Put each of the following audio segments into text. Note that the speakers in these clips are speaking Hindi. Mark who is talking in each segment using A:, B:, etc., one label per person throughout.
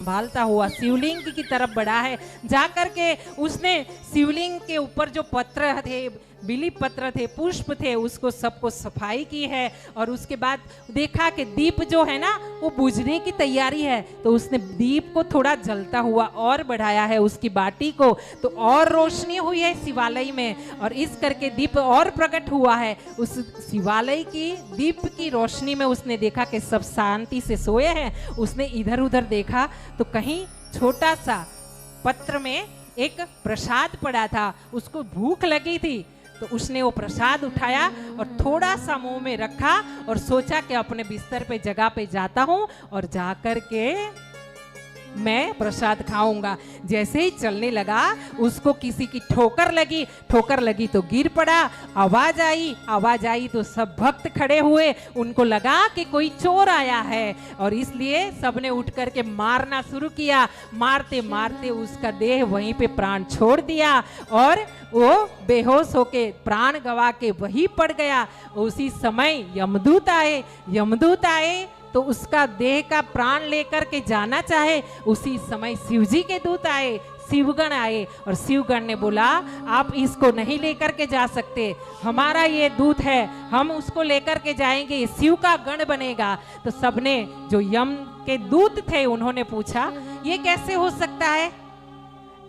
A: संभालता हुआ शिवलिंग की तरफ बढ़ा है। जाकर के उसने शिवलिंग के ऊपर जो पत्र थे, बिली पत्र थे, पुष्प थे, उसको सबको सफाई की है। और उसके बाद देखा कि दीप जो है ना वो बुझने की तैयारी है, तो उसने दीप को थोड़ा जलता हुआ और बढ़ाया है, उसकी बाटी को, तो और रोशनी हुई है शिवालय में। और इस करके दीप और प्रकट हुआ है। उस शिवालय की दीप की रोशनी में उसने देखा कि सब शांति से सोए हैं। उसने इधर उधर देखा तो कहीं छोटा सा पत्र में एक प्रसाद पड़ा था, उसको भूख लगी थी, तो उसने वो प्रसाद उठाया और थोड़ा सा मुंह में रखा और सोचा कि अपने बिस्तर पे जगह पे जाता हूं और जाकर के मैं प्रसाद खाऊंगा। जैसे ही चलने लगा उसको किसी की ठोकर लगी तो गिर पड़ा। आवाज आई तो सब भक्त खड़े हुए, उनको लगा कि कोई चोर आया है और इसलिए सबने उठ करके मारना शुरू किया। मारते मारते उसका देह वहीं पे प्राण छोड़ दिया और वो बेहोश होके प्राण गवा के वहीं पड़ गया। उसी समय यमदूत आए तो उसका देह का प्राण लेकर के जाना चाहे, उसी समय शिवजी के दूत आए, शिवगण आए और शिवगण ने बोला आप इसको नहीं लेकर के जा सकते, हमारा ये दूत है, हम उसको लेकर के जाएंगे, शिव का गण बनेगा। तो सबने जो यम के दूत थे उन्होंने पूछा ये कैसे हो सकता है,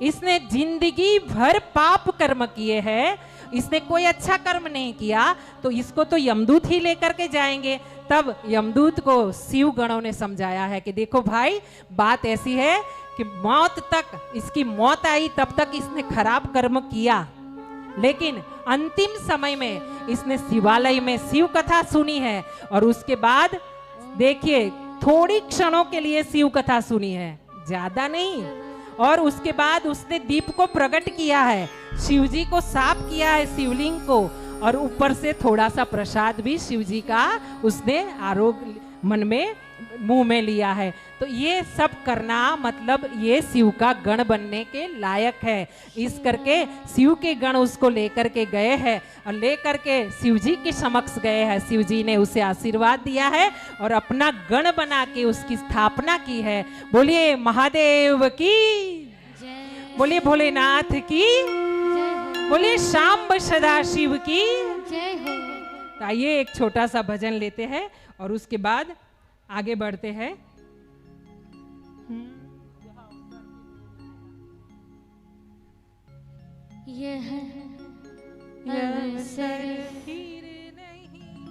A: इसने जिंदगी भर पाप कर्म किए हैं, इसने कोई अच्छा कर्म नहीं किया, तो इसको तो यमदूत ही लेकर के जाएंगे। तब यमदूत को शिव गणों ने समझाया है कि देखो भाई, बात ऐसी है कि मौत तक, इसकी मौत आई तब तक इसने खराब कर्म किया, लेकिन अंतिम समय में इसने शिवालय में शिव कथा सुनी है और उसके बाद देखिए थोड़ी क्षणों के लिए शिव कथा सुनी है, ज्यादा नहीं, और उसके बाद उसने दीप को प्रकट किया है, शिवजी को साफ किया है शिवलिंग को, और ऊपर से थोड़ा सा प्रसाद भी शिवजी का उसने आरोग्य मन में मुंह में लिया है। तो ये सब करना मतलब ये शिव का गण बनने के लायक है। इस करके शिव के गण उसको लेकर के गए हैं और लेकर के शिवजी के समक्ष गए हैं। शिवजी ने उसे आशीर्वाद दिया है और अपना गण बना के उसकी स्थापना की है। बोलिए महादेव की, बोलिए भोलेनाथ की, बोलिए शांब सदाशिव की जय हो। तो आइए एक छोटा सा भजन लेते हैं और उसके बाद आगे बढ़ते हैं।
B: यह अवसर फिर नहीं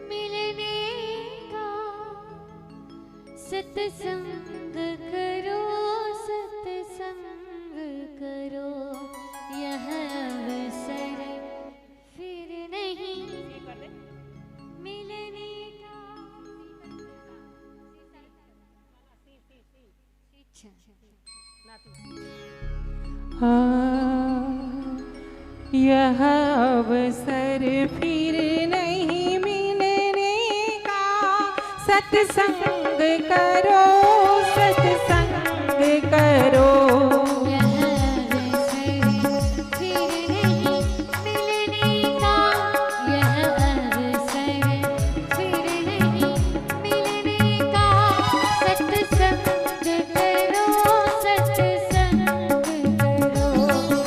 B: मिलने का, सत्संग करो, सत्संग करो, यह अवसर फिर नहीं मिलने का।
A: यह अवसर फिर नहीं मिलने का, सत्संग करो, सत्संग करो,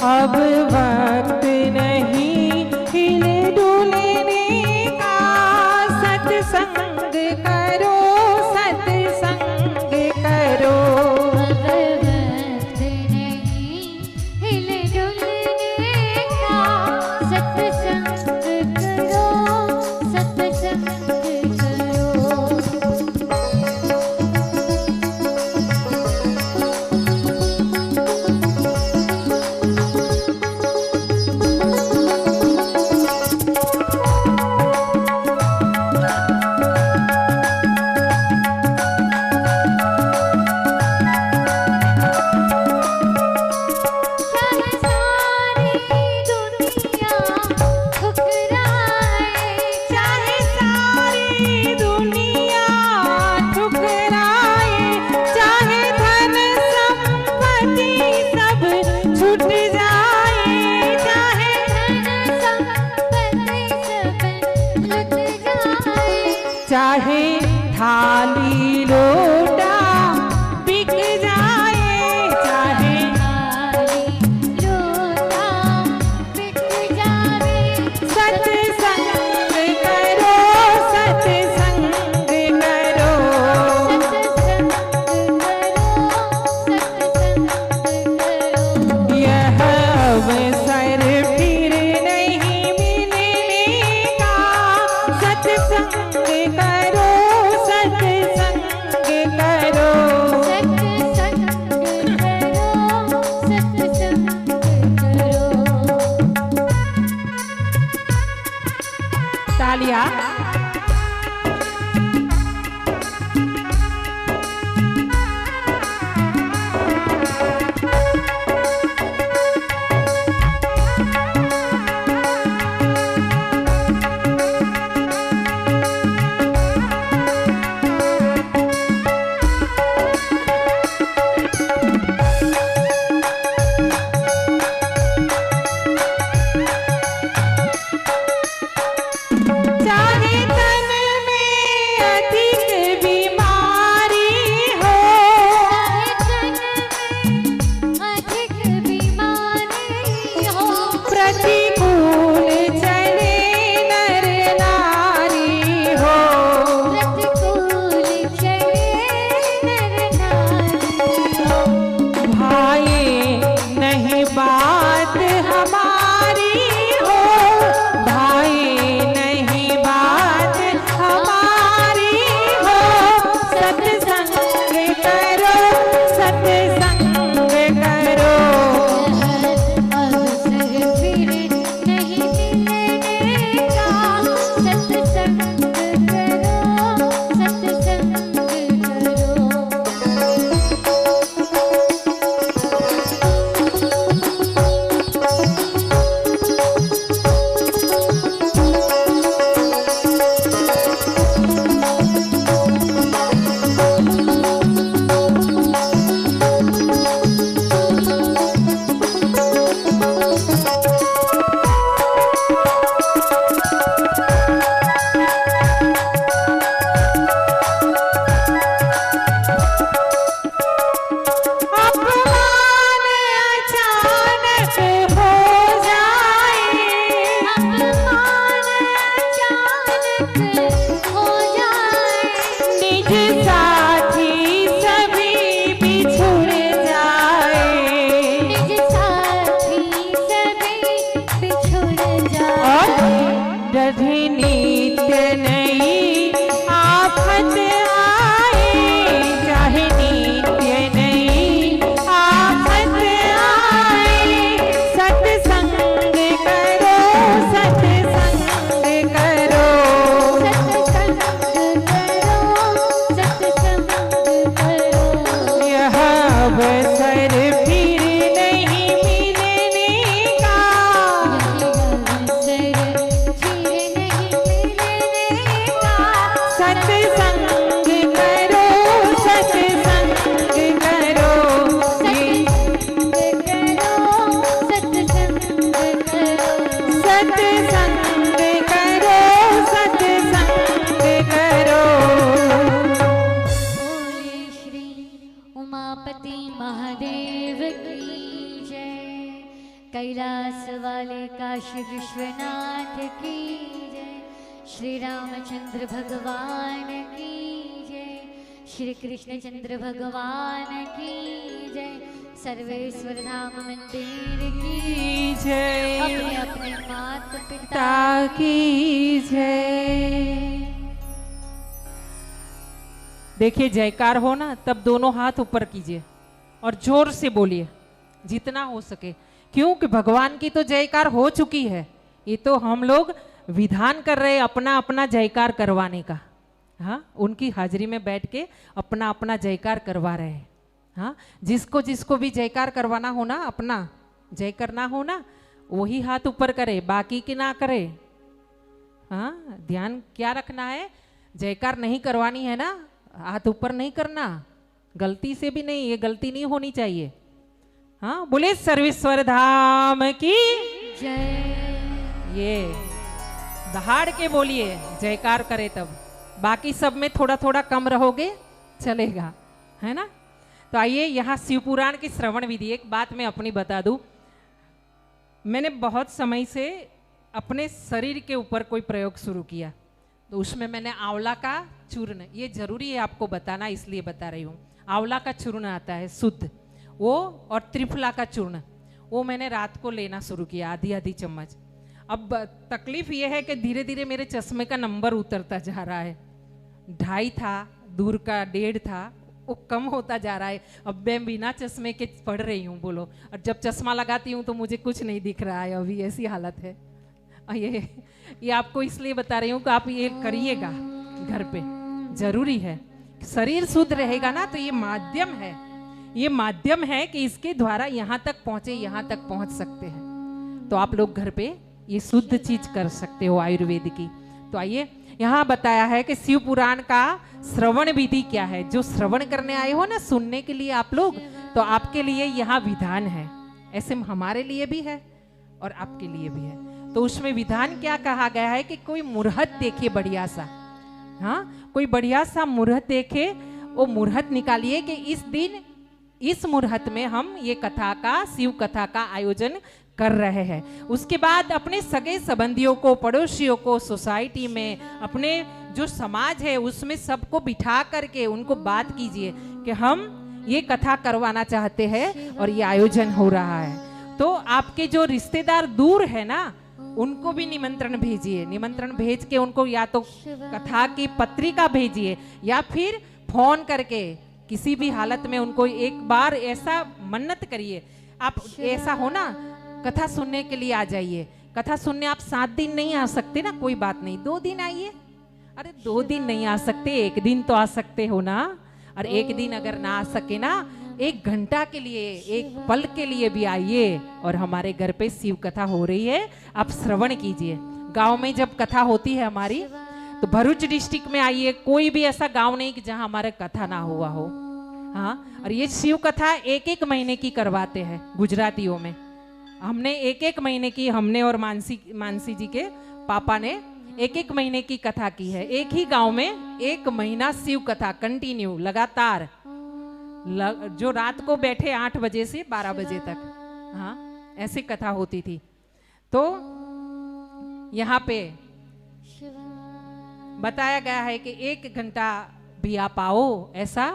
A: अब वक्त नहीं हिले डुलने का, सत्संग करो, सत्संग करो,
B: अब वक्त नहीं हिले डुलने का, सत्संग करो, सत्संग करो।
A: अवसर फिर नहीं मिलने का,
B: यही अवसर फिर नहीं मिलने का।
A: सत्संग करो, सत्संग करो, ये
B: सत्संग करो,
A: सत्संग करो, सत्संग करो।
B: बोले श्री उमापति महादेव की जय, कैलाश वाले काशी विश्वनाथ की जय, श्री रामचंद्र भगवान की जय, श्री कृष्णचंद्र भगवान की जय, सर्वेश्वर धाम मंदिर की
A: जय,
B: अपने अपने माता पिता
A: पिता की जय। देखिए जयकार हो ना, तब दोनों हाथ ऊपर कीजिए और जोर से बोलिए जितना हो सके, क्योंकि भगवान की तो जयकार हो चुकी है। ये तो हम लोग विधान कर रहे हैं अपना अपना जयकार करवाने का। हाँ, उनकी हाजिरी में बैठ के अपना अपना जयकार करवा रहे हैं। हाँ, जिसको जिसको भी जयकार करवाना हो ना, अपना जय करना हो ना, वही हाथ ऊपर करे, बाकी की ना करे। हाँ, ध्यान क्या रखना है, जयकार नहीं करवानी है ना, हाथ ऊपर नहीं करना, गलती से भी नहीं, ये गलती नहीं होनी चाहिए। हाँ, बोले सर्वेश्वर धाम की
B: जय।
A: ये दहाड़ के बोलिए, जयकार करे तब। बाकी सब में थोड़ा थोड़ा कम रहोगे चलेगा, है ना। तो आइए यहाँ शिव पुराण की श्रवण विधि। एक बात मैं अपनी बता दूं, मैंने बहुत समय से अपने शरीर के ऊपर कोई प्रयोग शुरू किया, तो उसमें मैंने आंवला का चूर्ण, ये जरूरी है आपको बताना इसलिए बता रही हूँ। आंवला का चूर्ण आता है शुद्ध, वो और त्रिफला का चूर्ण, वो मैंने रात को लेना शुरू किया, आधी आधी चम्मच। अब तकलीफ ये है कि धीरे धीरे मेरे चश्मे का नंबर उतरता जा रहा है। 2.5 था, दूर का 1.5 था, वो कम होता जा रहा है। अब मैं बिना चश्मे के पढ़ रही हूँ, बोलो। और जब चश्मा लगाती हूँ तो मुझे कुछ नहीं दिख रहा है, अभी ऐसी हालत है। और ये आपको इसलिए बता रही हूँ कि आप ये करिएगा घर पे, जरूरी है। शरीर शुद्ध रहेगा ना, तो ये माध्यम है, ये माध्यम है कि इसके द्वारा यहाँ तक पहुँचे, यहाँ तक पहुँच सकते हैं। तो आप लोग घर पे ये शुद्ध चीज कर सकते हो आयुर्वेद की। तो आइए, यहाँ बताया है कि शिव पुराण का श्रवण विधि क्या है। जो श्रवण करने आए हो ना, सुनने के लिए आप लोग, तो आपके लिए यहाँ विधान है। ऐसे हमारे लिए भी है और आपके लिए भी है। तो उसमें विधान क्या कहा गया है कि कोई मुहूर्त देखिए बढ़िया सा, हाँ, कोई बढ़िया सा मुहूर्त देखे, वो मुहूर्त निकालिए कि इस दिन, इस मुहूर्त में हम ये कथा का, शिव कथा का आयोजन कर रहे हैं। उसके बाद अपने सगे संबंधियों को, पड़ोसियों को, सोसाइटी में, अपने जो समाज है उसमें सबको बिठा करके उनको बात कीजिए कि हम ये कथा करवाना चाहते हैं और ये आयोजन हो रहा है। तो आपके जो रिश्तेदार दूर है ना, उनको भी निमंत्रण भेजिए। निमंत्रण भेज के उनको या तो कथा की पत्रिका भेजिए या फिर फोन करके किसी भी हालत में उनको एक बार ऐसा मन्नत करिए। आप ऐसा हो ना, कथा सुनने के लिए आ जाइए। कथा सुनने आप 7 दिन नहीं आ सकते ना, कोई बात नहीं, 2 दिन आइए। अरे 2 दिन नहीं आ सकते, 1 दिन तो आ सकते हो ना। और 1 दिन अगर ना आ सके ना, 1 घंटा के लिए, 1 पल के लिए भी आइए और हमारे घर पे शिव कथा हो रही है, आप श्रवण कीजिए। गांव में जब कथा होती है हमारी, तो भरूच डिस्ट्रिक्ट में आइए, कोई भी ऐसा गांव नहीं कि जहां हमारे कथा ना हुआ हो। हाँ, और ये शिव कथा 1-1 महीने की करवाते हैं गुजरातियों में। हमने 1-1 महीने की, हमने और मानसी जी के पापा ने 1-1 महीने की कथा की है। एक ही गांव में 1 महीना शिव कथा कंटिन्यू, लगातार, जो रात को बैठे 8 बजे से 12 बजे तक, हाँ, ऐसी कथा होती थी। तो यहाँ पे बताया गया है कि 1 घंटा भी आप आओ, ऐसा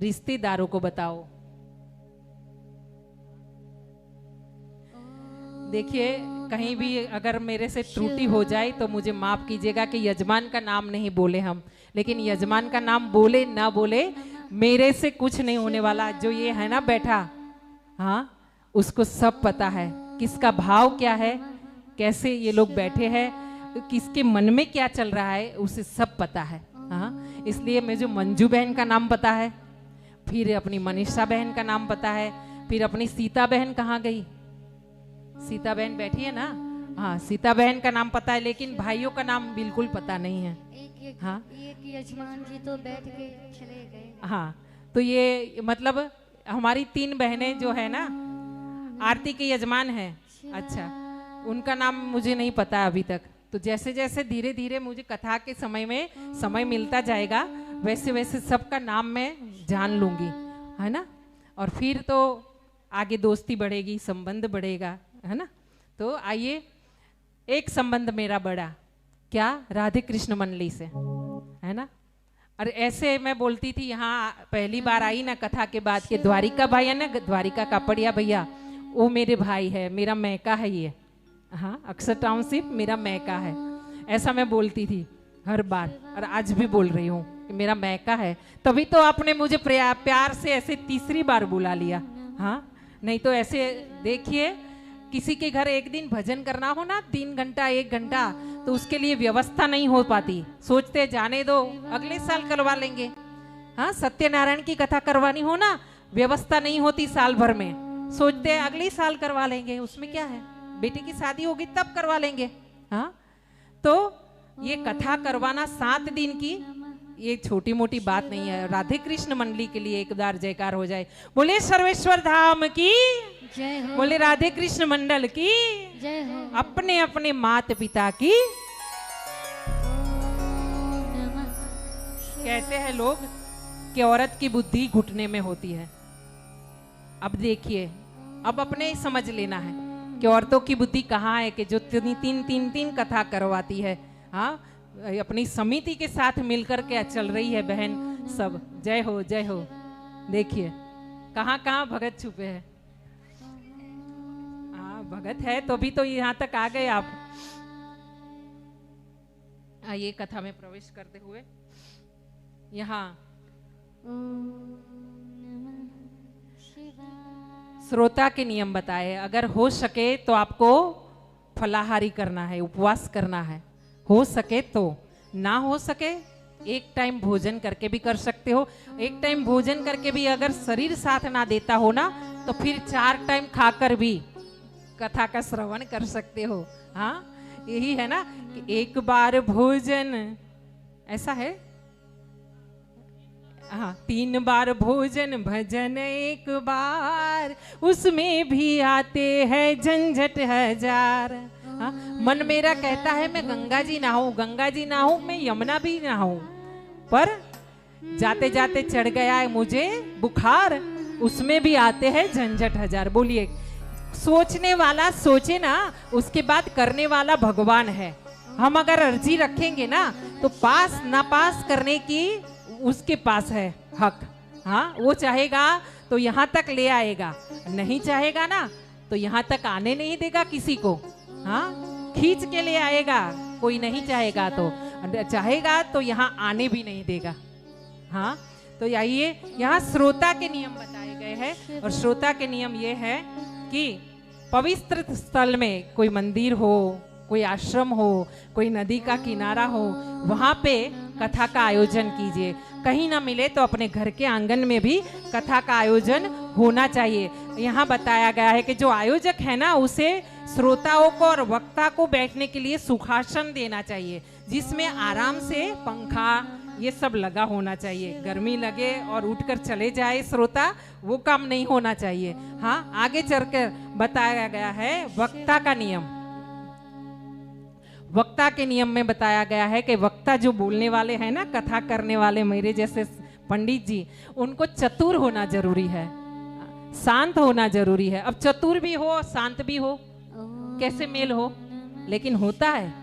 A: रिश्तेदारों को बताओ। देखिए, कहीं भी अगर मेरे से त्रुटि हो जाए तो मुझे माफ कीजिएगा कि यजमान का नाम नहीं बोले हम, लेकिन यजमान का नाम बोले ना बोले, मेरे से कुछ नहीं होने वाला। जो ये है ना बैठा, हाँ, उसको सब पता है किसका भाव क्या है, कैसे ये लोग बैठे हैं, किसके मन में क्या चल रहा है, उसे सब पता है। हाँ, इसलिए मुझे मंजू बहन का नाम पता है, फिर अपनी मनीषा बहन का नाम पता है, फिर अपनी सीता बहन कहाँ गई? सीता बहन बैठी है ना, हाँ सीता बहन का नाम पता है, लेकिन भाइयों का नाम बिल्कुल पता नहीं है। हाँ
B: एक यजमान जी तो बैठ के चले गए।
A: हाँ, तो ये मतलब हमारी 3 बहनें जो है ना, आरती के यजमान है, अच्छा उनका नाम मुझे नहीं पता अभी तक। तो जैसे जैसे धीरे धीरे मुझे कथा के समय में समय मिलता जाएगा, वैसे वैसे सबका नाम मैं जान लूंगी, है ना। और फिर तो आगे दोस्ती बढ़ेगी, संबंध बढ़ेगा, है ना। तो आइए, एक संबंध मेरा बड़ा, क्या? राधे कृष्ण मंडली से, है ना। और ऐसे मैं बोलती थी, यहाँ पहली बार आई ना कथा के बाद के द्वारिका भाई है ना, द्वारिका कापड़िया भैया, वो मेरे भाई है, मेरा मैका है ये, हाँ अक्सर टाउनशिप मेरा मैका है, ऐसा मैं बोलती थी हर बार, और आज भी बोल रही हूँ कि मेरा मैका है। तभी तो आपने मुझे प्यार से ऐसे तीसरी बार बुला लिया, हाँ नहीं तो ऐसे देखिए, किसी के घर एक दिन भजन करना हो ना 3 घंटा 1 घंटा, तो उसके लिए व्यवस्था नहीं हो पाती, सोचते जाने दो अगले साल करवा लेंगे। हाँ, सत्यनारायण की कथा करवानी हो ना, व्यवस्था नहीं होती साल भर में, सोचते हैं अगले साल करवा लेंगे, उसमें क्या है, बेटी की शादी होगी तब करवा लेंगे। हाँ, तो ये कथा करवाना 7 दिन की ये छोटी मोटी बात नहीं है। राधे कृष्ण मंडली के लिए एक बार जयकार हो जाए, बोले सर्वेश्वर धाम की
B: जय हो,
A: बोले राधे कृष्ण मंडल की
B: जय हो।
A: अपने अपने माता पिता की। कहते हैं लोग कि औरत की बुद्धि घुटने में होती है। अब देखिए, अब अपने ही समझ लेना है कि औरतों की बुद्धि कहाँ है, कि जो तीन कथा करवाती है। हाँ, अपनी समिति के साथ मिलकर के चल रही है बहन सब। जय हो जय हो। देखिए कहाँ कहाँ भगत छुपे हैं। हाँ, भगत है तो भी तो यहाँ तक आ गए आप। आइए कथा में प्रवेश करते हुए यहाँ श्रोता के नियम बताए। अगर हो सके तो आपको फलाहारी करना है, उपवास करना है, हो सके तो। ना हो सके एक टाइम भोजन करके भी कर सकते हो। एक टाइम भोजन करके भी अगर शरीर साथ ना देता हो ना, तो फिर 4 टाइम खाकर भी कथा का श्रवण कर सकते हो। हाँ, यही है ना कि एक बार भोजन, ऐसा है। हाँ, 3 बार भोजन भजन एक बार, उसमें भी आते हैं झंझट 1000। हाँ, मन मेरा कहता है मैं गंगा जी नहाऊं, गंगा जी नहाऊं, मैं यमुना भी नहाऊं, पर जाते जाते चढ़ गया है मुझे बुखार, उसमें भी आते हैं झंझट 1000। बोलिए, सोचने वाला सोचे ना, उसके बाद करने वाला भगवान है। हम अगर अर्जी रखेंगे ना, तो पास ना पास करने की उसके पास है हक। हाँ, वो चाहेगा तो यहाँ तक ले आएगा, नहीं चाहेगा ना तो यहाँ तक आने नहीं देगा किसी को। हाँ, खींच के ले आएगा, कोई नहीं चाहेगा तो, चाहेगा तो यहाँ आने भी नहीं देगा। हाँ, तो आइए, यहाँ श्रोता के नियम बताए गए हैं। और श्रोता के नियम ये है कि पवित्र स्थल में, कोई मंदिर हो, कोई आश्रम हो, कोई नदी का किनारा हो, वहां पे कथा का आयोजन कीजिए। कहीं ना मिले तो अपने घर के आंगन में भी कथा का आयोजन होना चाहिए। यहाँ बताया गया है कि जो आयोजक है ना, उसे श्रोताओं को और वक्ता को बैठने के लिए सुखासन देना चाहिए, जिसमें आराम से पंखा ये सब लगा होना चाहिए। गर्मी लगे और उठकर चले जाए श्रोता, वो काम नहीं होना चाहिए। हाँ, आगे चलकर बताया गया है वक्ता का नियम। वक्ता के नियम में बताया गया है कि वक्ता जो बोलने वाले हैं ना, कथा करने वाले मेरे जैसे पंडित जी, उनको चतुर होना जरूरी है, शांत होना जरूरी है। अब चतुर भी हो शांत भी हो, कैसे मेल हो? लेकिन होता है।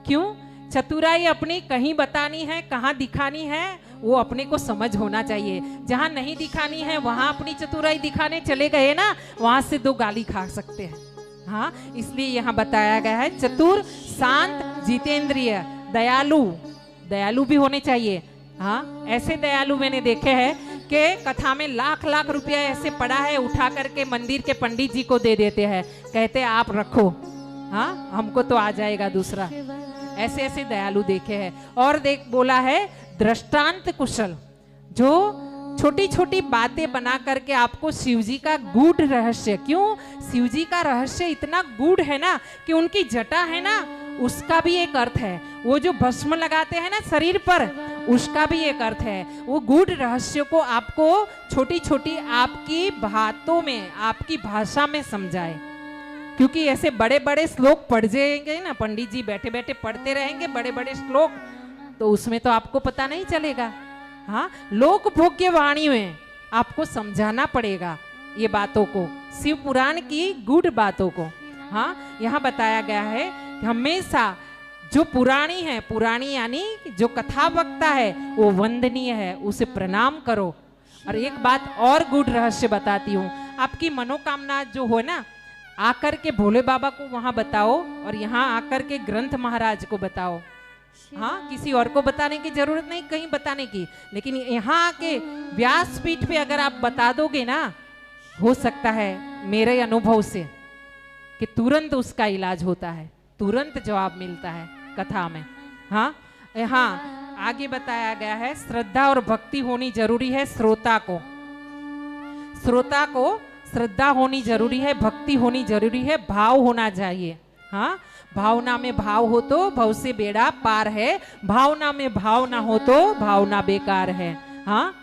A: क्यों? चतुराई अपनी कहीं बतानी है, कहाँ दिखानी है, वो अपने को समझ होना चाहिए। जहां नहीं दिखानी है वहां अपनी चतुराई दिखाने चले गए ना, वहां से 2 गाली खा सकते हैं। हाँ, इसलिए यहाँ बताया गया है चतुर, शांत, जितेंद्रिय, दयालु। दयालु भी होने चाहिए। हाँ, ऐसे दयालु मैंने देखे हैं कि कथा में लाख लाख रुपया ऐसे पड़ा है, उठा करके मंदिर के पंडित जी को दे देते हैं, कहते हैं आप रखो, हाँ हमको तो आ जाएगा दूसरा। ऐसे ऐसे दयालु देखे हैं। और देख बोला है दृष्टांत कुशल, जो छोटी छोटी बातें बना करके आपको शिव जी का गूढ़ रहस्य, क्यों शिव जी का रहस्य इतना गूढ़ है ना कि उनकी जटा है ना उसका भी एक अर्थ है, वो जो भस्म लगाते हैं ना शरीर पर उसका भी एक अर्थ है। वो गूढ़ रहस्य को आपको छोटी छोटी आपकी बातों में, आपकी भाषा में समझाए, क्योंकि ऐसे बड़े बड़े श्लोक पढ़ जाएंगे ना, पंडित जी बैठे बैठे पढ़ते रहेंगे बड़े बड़े श्लोक, तो उसमें तो आपको पता नहीं चलेगा। हाँ, लोक भोग्य वाणी में आपको समझाना पड़ेगा ये बातों को, शिव पुराण की गूढ़ बातों को। हाँ, यहाँ बताया गया है कि हमेशा जो पुराणी है, पुराणी यानी जो कथा वक्ता है वो वंदनीय है, उसे प्रणाम करो। और एक बात और गूढ़ रहस्य बताती हूँ, आपकी मनोकामना जो हो ना आकर के भोले बाबा को वहां बताओ और यहाँ आकर के ग्रंथ महाराज को बताओ। हाँ, किसी और को बताने की जरूरत नहीं, कहीं बताने की, लेकिन यहाँ आके व्यासपीठ पे अगर आप बता दोगे ना, हो सकता है मेरे अनुभव से कि तुरंत उसका इलाज होता है, तुरंत जवाब मिलता है कथा में। हाँ, यहाँ आगे बताया गया है श्रद्धा और भक्ति होनी जरूरी है श्रोता को, श्रोता को श्रद्धा होनी जरूरी है, भक्ति होनी जरूरी है, भाव होना चाहिए। हाँ, भावना में भाव हो तो भव से बेड़ा पार है, भावना में भाव ना हो तो भावना बेकार है। हाँ,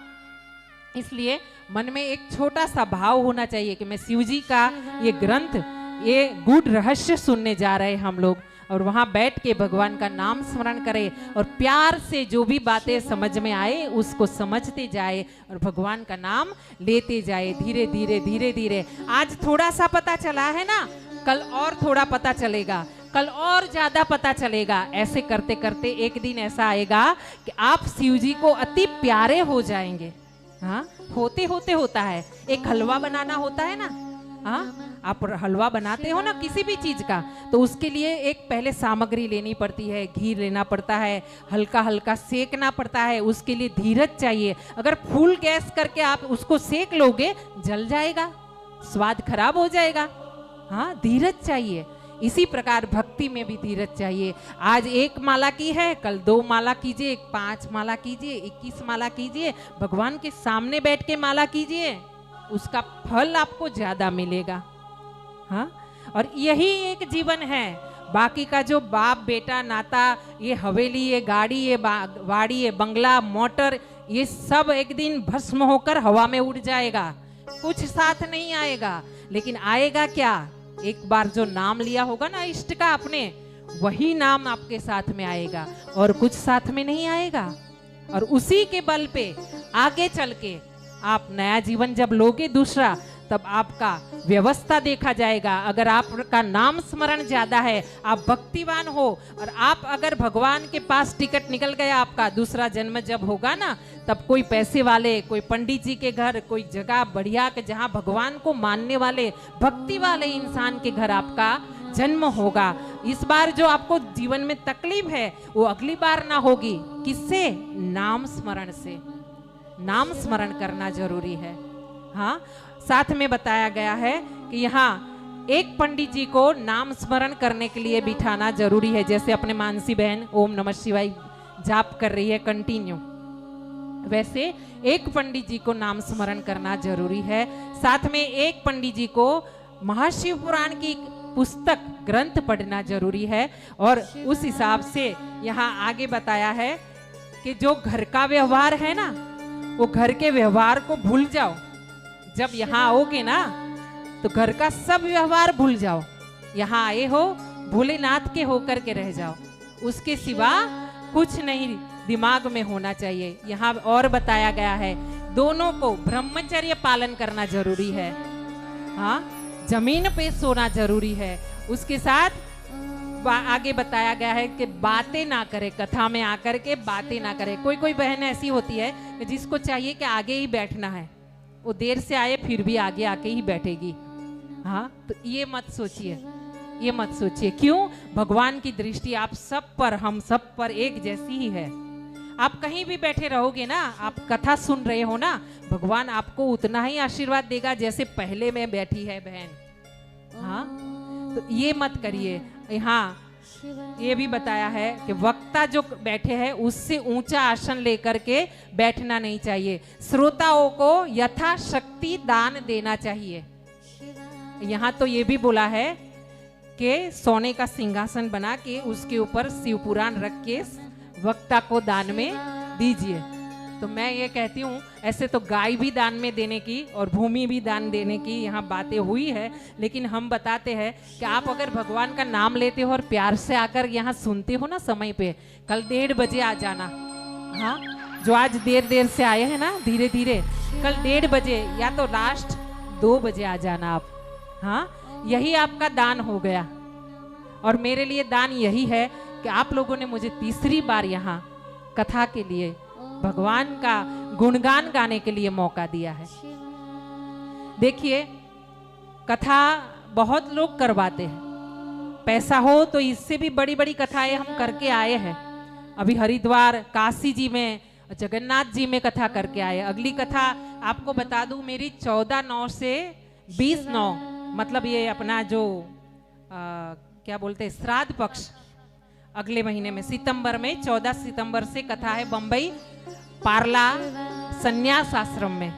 A: इसलिए मन में एक छोटा सा भाव होना चाहिए कि मैं शिव जी का ये ग्रंथ, ये गूढ़ रहस्य सुनने जा रहे हैं हम लोग, और वहां बैठ के भगवान का नाम स्मरण करें और प्यार से जो भी बातें समझ में आए उसको समझते जाए और भगवान का नाम लेते जाए धीरे धीरे धीरे धीरे। आज थोड़ा सा पता चला है ना, कल और थोड़ा पता चलेगा, कल और ज्यादा पता चलेगा। ऐसे करते करते एक दिन ऐसा आएगा कि आप शिव जी को अति प्यारे हो जाएंगे। हाँ, होते होते होता है, एक हलवा बनाना होता है ना, हाँ, आप हलवा बनाते हो ना किसी भी चीज का, तो उसके लिए एक पहले सामग्री लेनी पड़ती है, घी लेना पड़ता है, हल्का हल्का सेकना पड़ता है, उसके लिए धीरज चाहिए। अगर फुल गैस करके आप उसको सेक लोगे जल जाएगा, स्वाद खराब हो जाएगा। हाँ, धीरज चाहिए। इसी प्रकार भक्ति में भी धीरज चाहिए। आज 1 माला की है, कल 2 माला कीजिए, 5 माला कीजिए, 21 माला कीजिए, भगवान के सामने बैठ के माला कीजिए, उसका फल आपको ज्यादा मिलेगा। हाँ, और यही एक जीवन है। बाकी का जो बाप बेटा नाता, ये हवेली, ये गाड़ी, ये वाड़ी, ये बंगला, मोटर, ये सब एक दिन भस्म होकर हवा में उड़ जाएगा, कुछ साथ नहीं आएगा। लेकिन आएगा क्या? एक बार जो नाम लिया होगा ना इष्ट का आपने, वही नाम आपके साथ में आएगा और कुछ साथ में नहीं आएगा। और उसी के बल पे आगे चल के आप नया जीवन जब लोगे दूसरा, तब आपका व्यवस्था देखा जाएगा। अगर आपका नाम स्मरण ज्यादा है, आप भक्तिवान हो, और आप अगर भगवान के पास टिकट निकल गया आपका, दूसरा जन्म जब होगा ना, तब कोई पैसे वाले, कोई पंडित जी के घर, कोई जगह बढ़िया के जहां भगवान को मानने वाले, भक्ति वाले इंसान के घर आपका जन्म होगा। इस बार जो आपको जीवन में तकलीफ है वो अगली बार ना होगी। किससे? नाम स्मरण से। नाम स्मरण करना जरूरी है। हाँ, साथ में बताया गया है कि यहाँ एक पंडित जी को नाम स्मरण करने के लिए बिठाना जरूरी है। जैसे अपने मानसी बहन ओम नमः शिवाय जाप कर रही है कंटिन्यू, वैसे एक पंडित जी को नाम स्मरण करना जरूरी है। साथ में एक पंडित जी को महाशिव पुराण की पुस्तक ग्रंथ पढ़ना जरूरी है। और उस हिसाब से यहाँ आगे बताया है कि जो घर का व्यवहार है ना, वो घर के व्यवहार को भूल जाओ। जब यहाँ आओगे ना तो घर का सब व्यवहार भूल जाओ। यहाँ आए हो भोलेनाथ के होकर के रह जाओ, उसके सिवा कुछ नहीं दिमाग में होना चाहिए। यहाँ और बताया गया है दोनों को ब्रह्मचर्य पालन करना जरूरी है। हाँ, जमीन पे सोना जरूरी है। उसके साथ आगे बताया गया है कि बातें ना करे, कथा में आकर के बातें ना करे। कोई कोई बहन ऐसी होती है कि जिसको चाहिए कि आगे ही बैठना है, वो देर से आए फिर भी आगे आके ही बैठेगी। हाँ, तो ये मत सोचिए, ये मत सोचिए। क्यों? भगवान की दृष्टि आप सब पर, हम सब पर एक जैसी ही है। आप कहीं भी बैठे रहोगे ना, आप कथा सुन रहे हो ना, भगवान आपको उतना ही आशीर्वाद देगा जैसे पहले में बैठी है बहन। हाँ, तो ये मत करिए। यहाँ ये भी बताया है कि वक्ता जो बैठे हैं उससे ऊंचा आसन लेकर के बैठना नहीं चाहिए। श्रोताओं को यथाशक्ति दान देना चाहिए। यहाँ तो ये भी बोला है कि सोने का सिंहासन बना के उसके ऊपर शिव पुराण रख के वक्ता को दान में दीजिए। तो मैं ये कहती हूँ, ऐसे तो गाय भी दान में देने की और भूमि भी दान देने की यहाँ बातें हुई है, लेकिन हम बताते हैं कि आप अगर भगवान का नाम लेते हो और प्यार से आकर यहाँ सुनते हो ना समय पे, कल 1:30 बजे आ जाना। हाँ, जो आज देर से आए हैं ना धीरे धीरे, कल 1:30 बजे या तो लास्ट 2 बजे आ जाना आप। हाँ, यही आपका दान हो गया। और मेरे लिए दान यही है कि आप लोगों ने मुझे तीसरी बार यहाँ कथा के लिए, भगवान का गुणगान गाने के लिए मौका दिया है। देखिए, कथा बहुत लोग करवाते हैं, पैसा हो तो इससे भी बड़ी बड़ी कथाएं हम करके आए हैं। अभी हरिद्वार, काशी जी में, जगन्नाथ जी में कथा करके आए। अगली कथा आपको बता दूं, मेरी 14/9 से 20/9, मतलब ये अपना जो क्या बोलते हैं, श्राद्ध पक्ष, अगले महीने में सितंबर में 14 सितंबर से कथा है बंबई पार्ला संन्यास आश्रम में।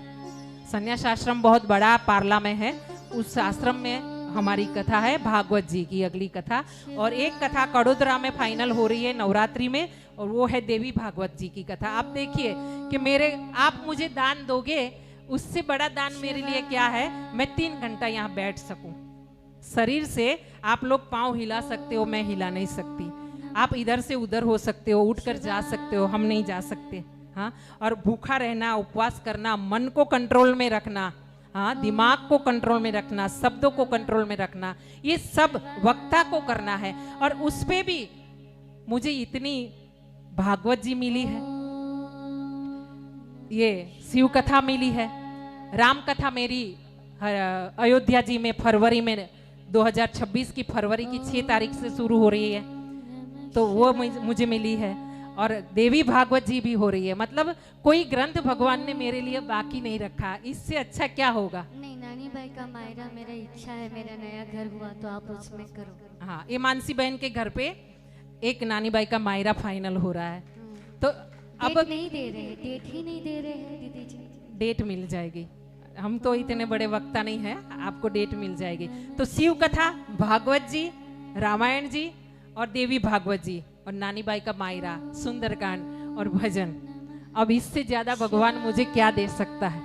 A: संन्यास आश्रम बहुत बड़ा पार्ला में है, उस आश्रम में हमारी कथा है भागवत जी की अगली कथा। और एक कथा कड़ोदरा में फाइनल हो रही है नवरात्रि में, और वो है देवी भागवत जी की कथा। आप देखिए कि आप मुझे दान दोगे, उससे बड़ा दान मेरे लिए क्या है। मैं 3 घंटा यहाँ बैठ सकूं। शरीर से आप लोग पाँव हिला सकते हो, मैं हिला नहीं सकती। आप इधर से उधर हो सकते हो, उठकर जा सकते हो, हम नहीं जा सकते। हाँ, और भूखा रहना, उपवास करना, मन को कंट्रोल में रखना, हाँ, दिमाग को कंट्रोल में रखना, शब्दों को कंट्रोल में रखना, ये सब वक्ता को करना है। और उस पे भी मुझे इतनी भागवत जी मिली है, ये शिव कथा मिली है, राम कथा मेरी अयोध्या जी में फरवरी में 2026 की फरवरी की 6 तारीख से शुरू हो रही है, तो वो मुझे मिली है। और देवी भागवत जी भी हो रही है। मतलब कोई ग्रंथ भगवान ने मेरे लिए बाकी नहीं रखा। इससे अच्छा क्या होगा।
B: नहीं, नानी बाई का मायरा मेरा इच्छा है, मेरा नया घर हुआ तो आप उसमें करो।
A: हाँ, ये मानसी बहन के घर पे एक नानी बाई का मायरा फाइनल हो रहा है। तो अब
B: नहीं दे रहे, डेट ही नहीं दे रहे हैं दीदी जी।
A: डेट मिल जाएगी, हम तो इतने बड़े वक्ता नहीं है, आपको डेट मिल जाएगी। तो शिव कथा, भागवत जी, रामायण जी और देवी भागवत जी और नानी बाई का मायरा, सुंदरकांड और भजन। अब इससे ज्यादा भगवान मुझे क्या दे सकता है।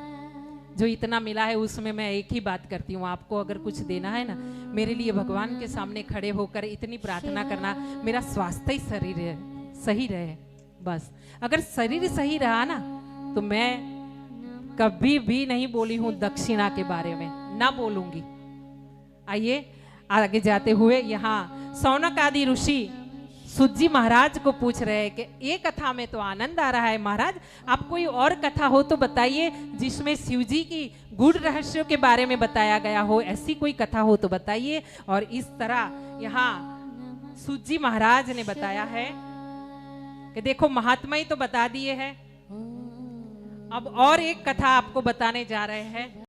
A: जो इतना मिला है उसमें मैं एक ही बात करती हूँ, आपको अगर कुछ देना है ना, मेरे लिए भगवान के सामने खड़े होकर इतनी प्रार्थना करना, मेरा स्वास्थ्य ही शरीर सही रहे बस। अगर शरीर सही रहा ना, तो मैं कभी भी नहीं बोली हूँ दक्षिणा के बारे में, ना बोलूंगी। आइए आगे जाते हुए, यहाँ सौनक आदि ऋषि सूत जी महाराज को पूछ रहे हैं कि ये कथा में तो आनंद आ रहा है महाराज, आप कोई और कथा हो तो बताइए जिसमें शिव जी की गूढ़ रहस्यों के बारे में बताया गया हो, ऐसी कोई कथा हो तो बताइए। और इस तरह यहाँ सूत जी महाराज ने बताया है कि देखो महात्मा ही तो बता दिए हैं, अब और एक कथा आपको बताने जा रहे हैं।